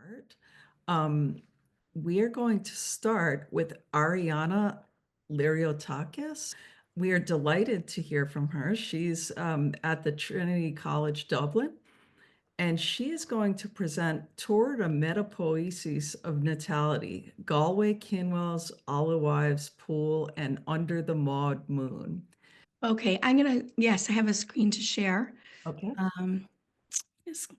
start. Um, we are going to start with Ariana Lyriotakis. We are delighted to hear from her. She's at the Trinity College, Dublin, and she is going to present Toward a Metapoesis of Natality, Galway Kinnell's Alewives Pool and Under the Maud Moon. Okay, yes, I have a screen to share. Okay. Just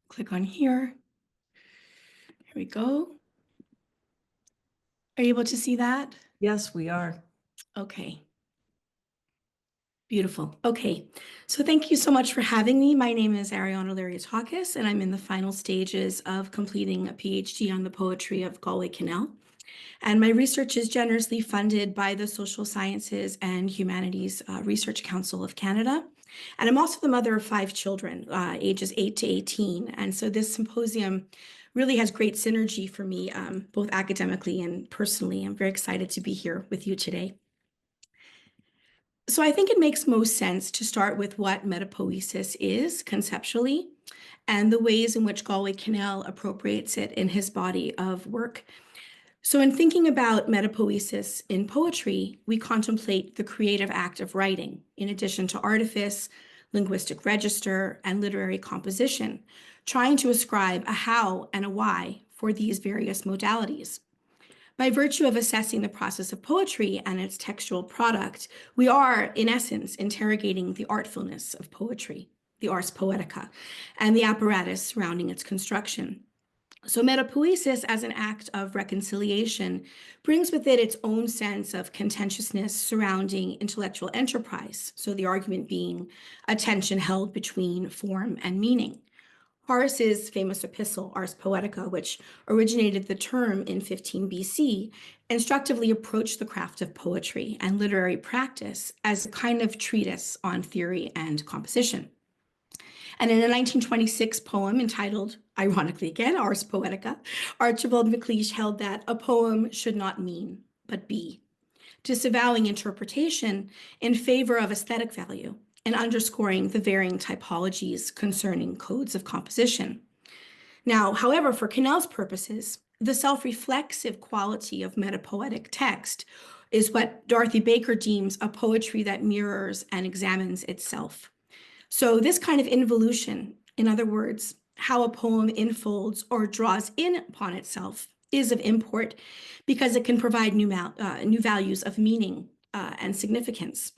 click on here. Here we go. Are you able to see that? Yes, we are. Okay. Beautiful. Okay, so thank you so much for having me. My name is Ariana Lyriotakis, and I'm in the final stages of completing a PhD on the poetry of Galway Kinnell. And my research is generously funded by the Social Sciences and Humanities Research Council of Canada. And I'm also the mother of 5 children, ages 8 to 18. And so this symposium really has great synergy for me, both academically and personally. I'm very excited to be here with you today. So I think it makes most sense to start with what metapoesis is conceptually and the ways in which Galway Kinnell appropriates it in his body of work. So in thinking about metapoesis in poetry, we contemplate the creative act of writing, in addition to artifice, linguistic register, and literary composition, trying to ascribe a how and a why for these various modalities. By virtue of assessing the process of poetry and its textual product, we are, in essence, interrogating the artfulness of poetry, the ars poetica, and the apparatus surrounding its construction. So metapoesis as an act of reconciliation brings with it its own sense of contentiousness surrounding intellectual enterprise. So the argument being a tension held between form and meaning. Horace's famous epistle, Ars Poetica, which originated the term in 15 BC, instructively approached the craft of poetry and literary practice as a kind of treatise on theory and composition. And in a 1926 poem entitled, ironically again, Ars Poetica, Archibald MacLeish held that a poem should not mean, but be, disavowing interpretation in favor of aesthetic value and underscoring the varying typologies concerning codes of composition. Now, however, for Kinnell's purposes, the self-reflexive quality of metapoetic text is what Dorothy Baker deems a poetry that mirrors and examines itself. So this kind of involution, in other words, how a poem enfolds or draws in upon itself, is of import because it can provide new values of meaning and significance.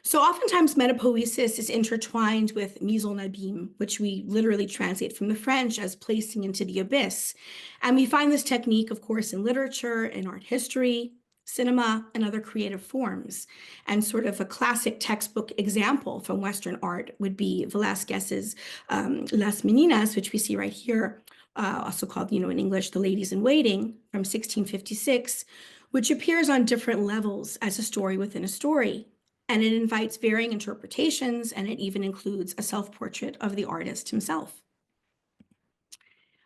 So oftentimes metapoesis is intertwined with mise en abîme, which we literally translate from the French as placing into the abyss. And we find this technique, of course, in literature, in art history, cinema, and other creative forms. And sort of a classic textbook example from Western art would be Velázquez's Las Meninas, which we see right here, also called, in English, The Ladies in Waiting from 1656, which appears on different levels as a story within a story. And it invites varying interpretations, and it even includes a self-portrait of the artist himself.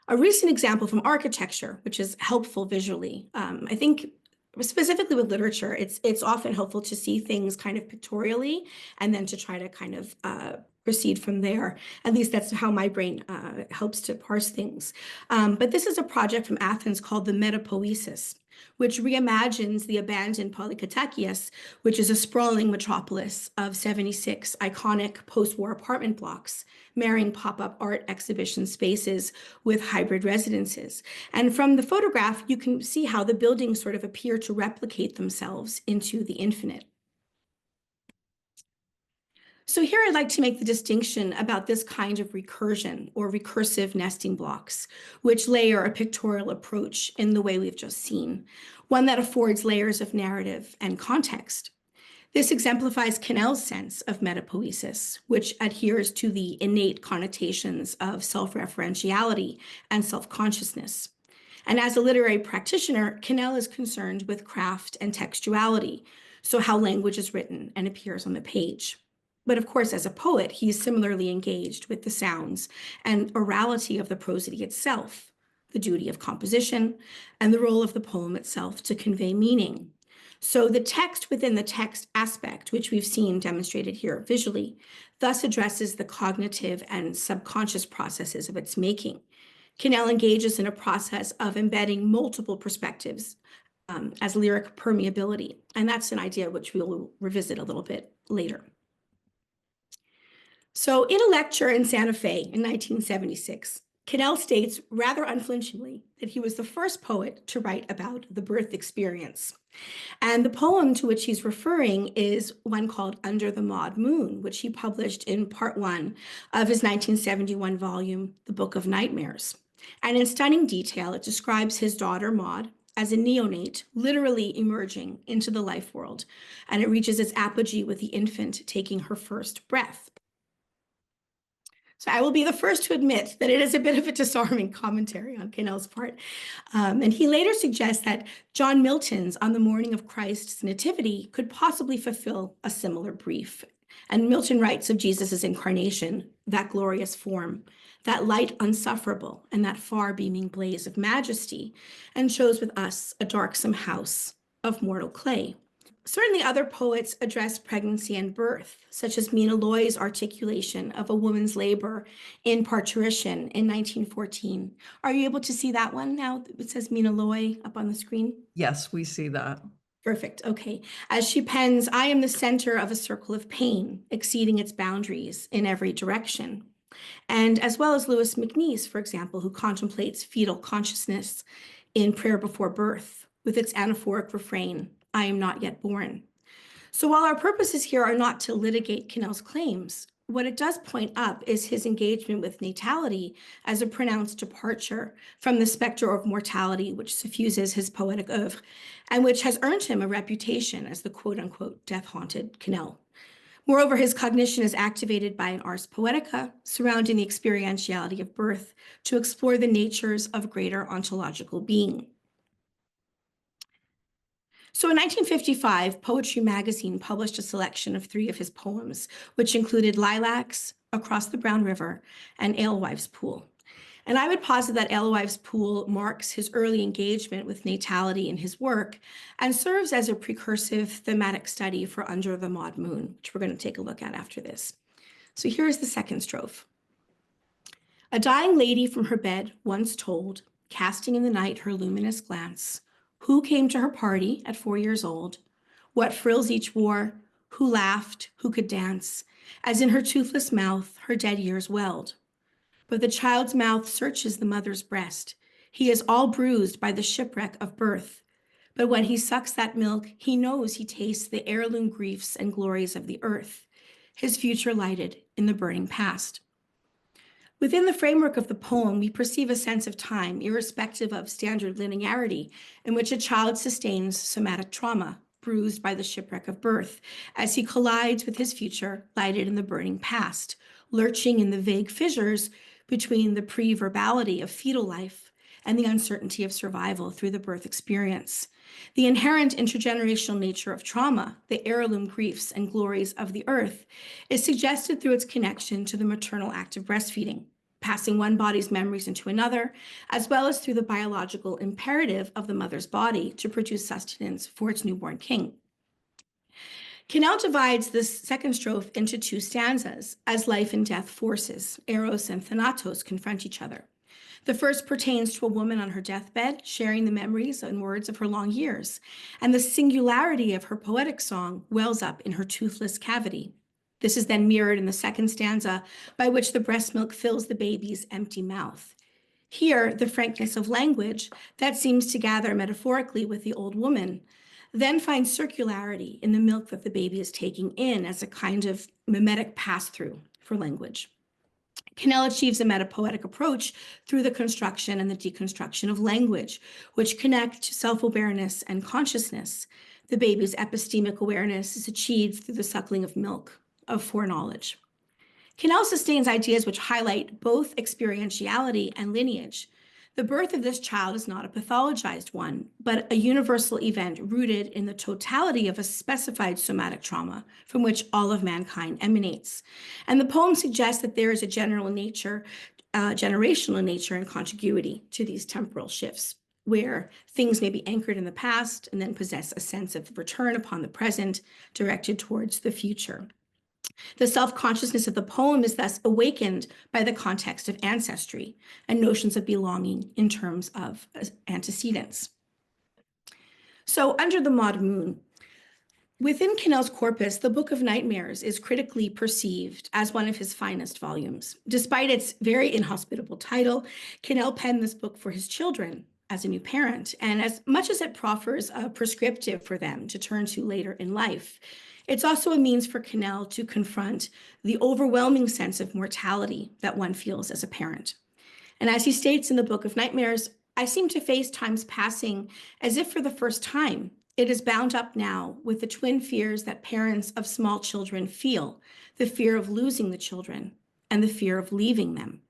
A recent example from architecture, which is helpful visually, I think specifically with literature, it's often helpful to see things kind of pictorially and then to try to kind of proceed from there. At least that's how my brain helps to parse things. But this is a project from Athens called the Metapoesis, which reimagines the abandoned Polykatakias, which is a sprawling metropolis of 76 iconic post-war apartment blocks, marrying pop-up art exhibition spaces with hybrid residences. And from the photograph, you can see how the buildings sort of appear to replicate themselves into the infinite. So here I'd like to make the distinction about this kind of recursion or recursive nesting blocks, which layer a pictorial approach in the way we've just seen, one that affords layers of narrative and context. This exemplifies Kinnell's sense of metapoesis, which adheres to the innate connotations of self-referentiality and self-consciousness. And as a literary practitioner, Kinnell is concerned with craft and textuality, so how language is written and appears on the page. But of course, as a poet, he's similarly engaged with the sounds and orality of the prosody itself, the duty of composition, and the role of the poem itself to convey meaning. So the text within the text aspect, which we've seen demonstrated here visually, thus addresses the cognitive and subconscious processes of its making. Kinnell engages in a process of embedding multiple perspectives as lyric permeability, and that's an idea which we will revisit a little bit later. So in a lecture in Santa Fe in 1976, Kinnell states rather unflinchingly that he was the first poet to write about the birth experience. And the poem to which he's referring is one called Under the Maud Moon, which he published in part 1 of his 1971 volume, The Book of Nightmares. And in stunning detail, it describes his daughter Maud as a neonate, literally emerging into the life world. And it reaches its apogee with the infant taking her first breath. So I will be the first to admit that it is a bit of a disarming commentary on Kinnell's part. And he later suggests that John Milton's On the Morning of Christ's Nativity could possibly fulfill a similar brief. And Milton writes of Jesus's incarnation, that glorious form, that light unsufferable, and that far beaming blaze of majesty, and shows with us a darksome house of mortal clay. Certainly other poets address pregnancy and birth, such as Mina Loy's articulation of a woman's labor in Parturition in 1914. Are you able to see that one now? It says Mina Loy up on the screen. Yes, we see that. Perfect. Okay. As she pens, I am the center of a circle of pain, exceeding its boundaries in every direction. And as well as Louis MacNeice, for example, who contemplates fetal consciousness in Prayer Before Birth with its anaphoric refrain, I am not yet born. So while our purposes here are not to litigate Kinnell's claims, what it does point up is his engagement with natality as a pronounced departure from the specter of mortality which suffuses his poetic oeuvre, and which has earned him a reputation as the quote-unquote death-haunted Kinnell. Moreover, his cognition is activated by an ars poetica surrounding the experientiality of birth to explore the natures of greater ontological being. So in 1955, Poetry Magazine published a selection of 3 of his poems, which included Lilacs, Across the Brown River, and Alewives Pool. And I would posit that Alewives Pool marks his early engagement with natality in his work and serves as a precursive thematic study for Under the Maud Moon, which we're going to take a look at after this. So here's the second strophe. A dying lady from her bed once told, casting in the night her luminous glance, who came to her party at 4 years old, what frills each wore, who laughed, who could dance, as in her toothless mouth her dead years welled. But the child's mouth searches the mother's breast. He is all bruised by the shipwreck of birth. But when he sucks that milk, he knows he tastes the heirloom griefs and glories of the earth, his future lighted in the burning past. Within the framework of the poem, we perceive a sense of time, irrespective of standard linearity, in which a child sustains somatic trauma, bruised by the shipwreck of birth, as he collides with his future, lighted in the burning past, lurching in the vague fissures between the pre-verbality of fetal life and the uncertainty of survival through the birth experience. The inherent intergenerational nature of trauma, the heirloom griefs and glories of the earth, is suggested through its connection to the maternal act of breastfeeding, passing one body's memories into another, as well as through the biological imperative of the mother's body to produce sustenance for its newborn king. Kinnell divides this second strophe into 2 stanzas as life and death forces, Eros and Thanatos, confront each other. The first pertains to a woman on her deathbed, sharing the memories and words of her long years, and the singularity of her poetic song wells up in her toothless cavity. This is then mirrored in the second stanza, by which the breast milk fills the baby's empty mouth. Here, the frankness of language that seems to gather metaphorically with the old woman then finds circularity in the milk that the baby is taking in as a kind of mimetic pass-through for language. Kinnell achieves a metapoetic approach through the construction and the deconstruction of language, which connect to self-awareness and consciousness. The baby's epistemic awareness is achieved through the suckling of milk, of foreknowledge. Kinnell sustains ideas which highlight both experientiality and lineage. The birth of this child is not a pathologized one, but a universal event rooted in the totality of a specified somatic trauma from which all of mankind emanates. And the poem suggests that there is a generational nature and contiguity to these temporal shifts, where things may be anchored in the past and then possess a sense of return upon the present, directed towards the future. The self-consciousness of the poem is thus awakened by the context of ancestry and notions of belonging in terms of antecedents. So Under the Maud Moon, within Kinnell's corpus, the Book of Nightmares is critically perceived as one of his finest volumes. Despite its very inhospitable title, Kinnell penned this book for his children as a new parent, and as much as it proffers a prescriptive for them to turn to later in life, it's also a means for Kinnell to confront the overwhelming sense of mortality that one feels as a parent. And as he states in the Book of Nightmares, I seem to face times passing as if for the first time. It is bound up now with the twin fears that parents of small children feel, the fear of losing the children and the fear of leaving them.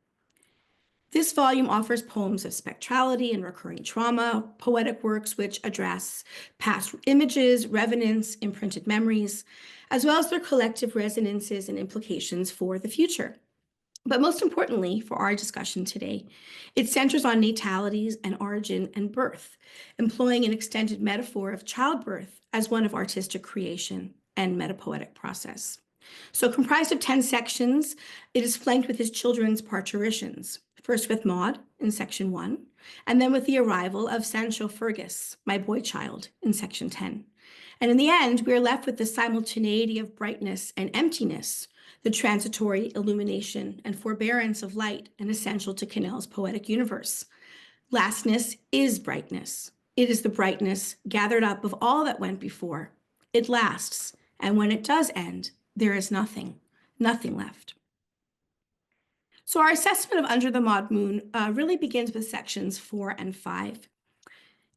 This volume offers poems of spectrality and recurring trauma, poetic works which address past images, revenants, imprinted memories, as well as their collective resonances and implications for the future. But most importantly, for our discussion today, it centers on natalities and origin and birth, employing an extended metaphor of childbirth as one of artistic creation and metapoetic process. So comprised of 10 sections, it is flanked with his children's parturitions, first with Maud in section 1, and then with the arrival of Sancho Fergus, my boy child, in section 10. And in the end, we are left with the simultaneity of brightness and emptiness, the transitory illumination and forbearance of light, and essential to Kinnell's poetic universe. Lastness is brightness. It is the brightness gathered up of all that went before. It lasts, and when it does end, there is nothing left. So our assessment of Under the Maud Moon really begins with sections 4 and 5.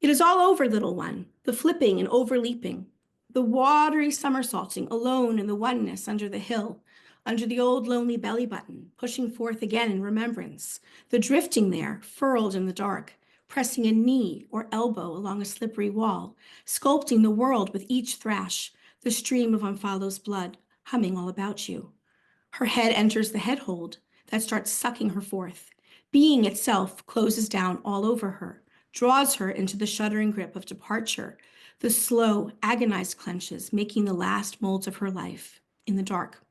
It is all over, little one, the flipping and overleaping, the watery somersaulting alone in the oneness under the hill, under the old lonely belly button, pushing forth again in remembrance, the drifting there, furled in the dark, pressing a knee or elbow along a slippery wall, sculpting the world with each thrash, the stream of Omphalo's blood humming all about you. Her head enters the head hold that starts sucking her forth. Being itself closes down all over her, draws her into the shuddering grip of departure, the slow, agonized clenches making the last molds of her life in the dark.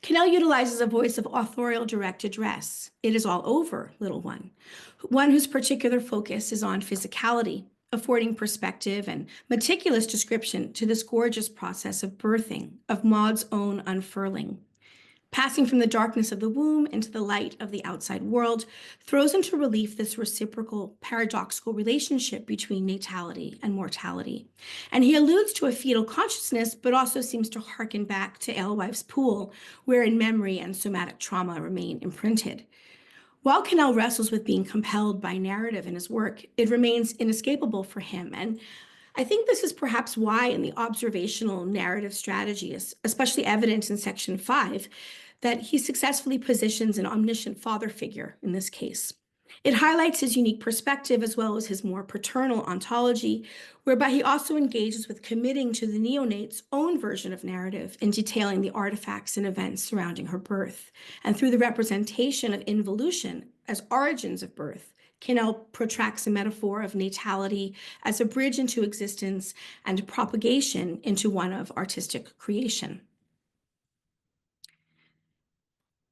Kinnell utilizes a voice of authorial direct address. It is all over, little one whose particular focus is on physicality, affording perspective and meticulous description to this gorgeous process of birthing, of Maud's own unfurling. Passing from the darkness of the womb into the light of the outside world throws into relief this reciprocal, paradoxical relationship between natality and mortality. And he alludes to a fetal consciousness, but also seems to hearken back to Alewives' pool, wherein memory and somatic trauma remain imprinted. While Kinnell wrestles with being compelled by narrative in his work, it remains inescapable for him. And I think this is perhaps why in the observational narrative strategy is especially evident in section 5, that he successfully positions an omniscient father figure in this case. It highlights his unique perspective as well as his more paternal ontology, whereby he also engages with committing to the neonate's own version of narrative in detailing the artifacts and events surrounding her birth. And through the representation of involution as origins of birth, Kinnell protracts a metaphor of natality as a bridge into existence and propagation into one of artistic creation.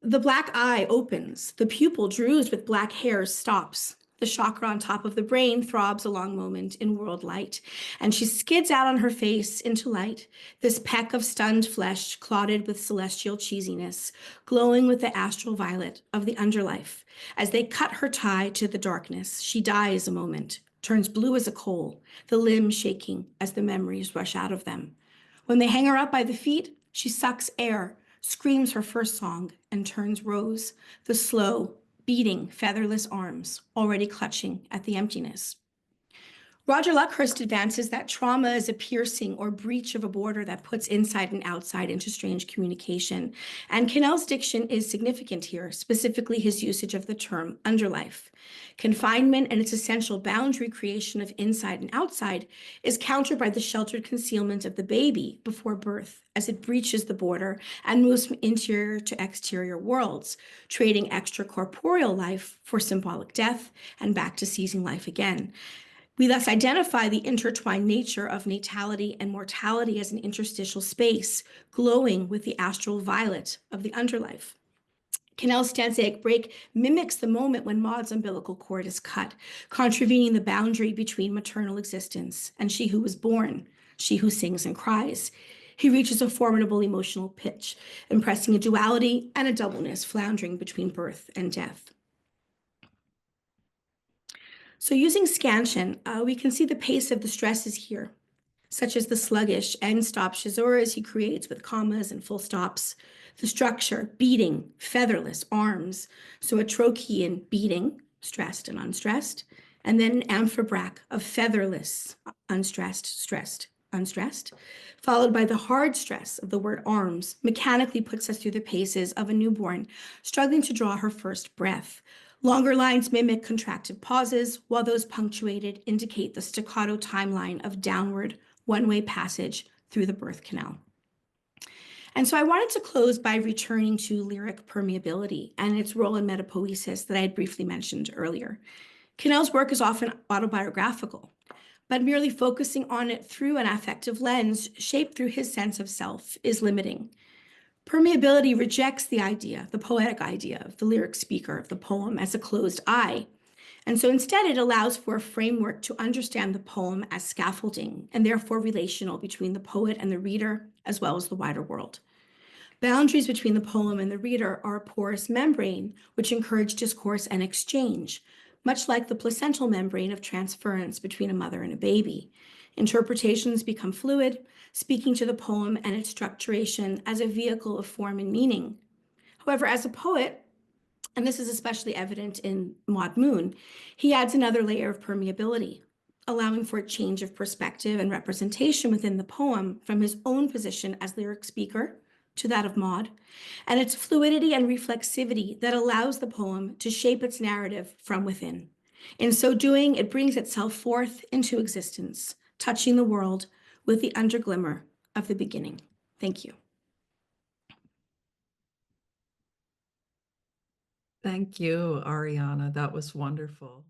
The black eye opens, the pupil drused with black hairs stops. The chakra on top of the brain throbs a long moment in world light, and she skids out on her face into light, this peck of stunned flesh clotted with celestial cheesiness, glowing with the astral violet of the underlife. As they cut her tie to the darkness, she dies a moment, turns blue as a coal, the limbs shaking as the memories rush out of them. When they hang her up by the feet, she sucks air, screams her first song, and turns rose, the slow, beating, featherless arms, already clutching at the emptiness. Roger Luckhurst advances that trauma is a piercing or breach of a border that puts inside and outside into strange communication. And Kinnell's diction is significant here, specifically his usage of the term underlife. Confinement and its essential boundary creation of inside and outside is countered by the sheltered concealment of the baby before birth as it breaches the border and moves from interior to exterior worlds, trading extracorporeal life for symbolic death and back to seizing life again. We thus identify the intertwined nature of natality and mortality as an interstitial space, glowing with the astral violet of the underlife. Kinnell's stanzaic break mimics the moment when Maud's umbilical cord is cut, contravening the boundary between maternal existence and she who was born, she who sings and cries. He reaches a formidable emotional pitch, impressing a duality and a doubleness floundering between birth and death. So using scansion, we can see the pace of the stresses here, such as the sluggish end-stop caesuras he creates with commas and full stops, the structure, beating, featherless arms, so a trochean beating, stressed and unstressed, and then an amphibrach of featherless, unstressed, stressed, unstressed, followed by the hard stress of the word arms, mechanically puts us through the paces of a newborn struggling to draw her first breath. Longer lines mimic contracted pauses, while those punctuated indicate the staccato timeline of downward, one-way passage through the birth canal. And so I wanted to close by returning to lyric permeability and its role in metapoesis that I had briefly mentioned earlier. Kinnell's work is often autobiographical, but merely focusing on it through an affective lens shaped through his sense of self is limiting. Permeability rejects the idea, the poetic idea of the lyric speaker of the poem as a closed I. And so instead, it allows for a framework to understand the poem as scaffolding and therefore relational between the poet and the reader, as well as the wider world. Boundaries between the poem and the reader are a porous membrane, which encourage discourse and exchange, much like the placental membrane of transference between a mother and a baby. Interpretations become fluid, speaking to the poem and its structuration as a vehicle of form and meaning. However, as a poet, and this is especially evident in Maud Moon, he adds another layer of permeability, allowing for a change of perspective and representation within the poem from his own position as lyric speaker to that of Maud, and its fluidity and reflexivity that allows the poem to shape its narrative from within. In so doing, it brings itself forth into existence, touching the world with the underglimmer of the beginning. Thank you. Thank you, Ariana. That was wonderful.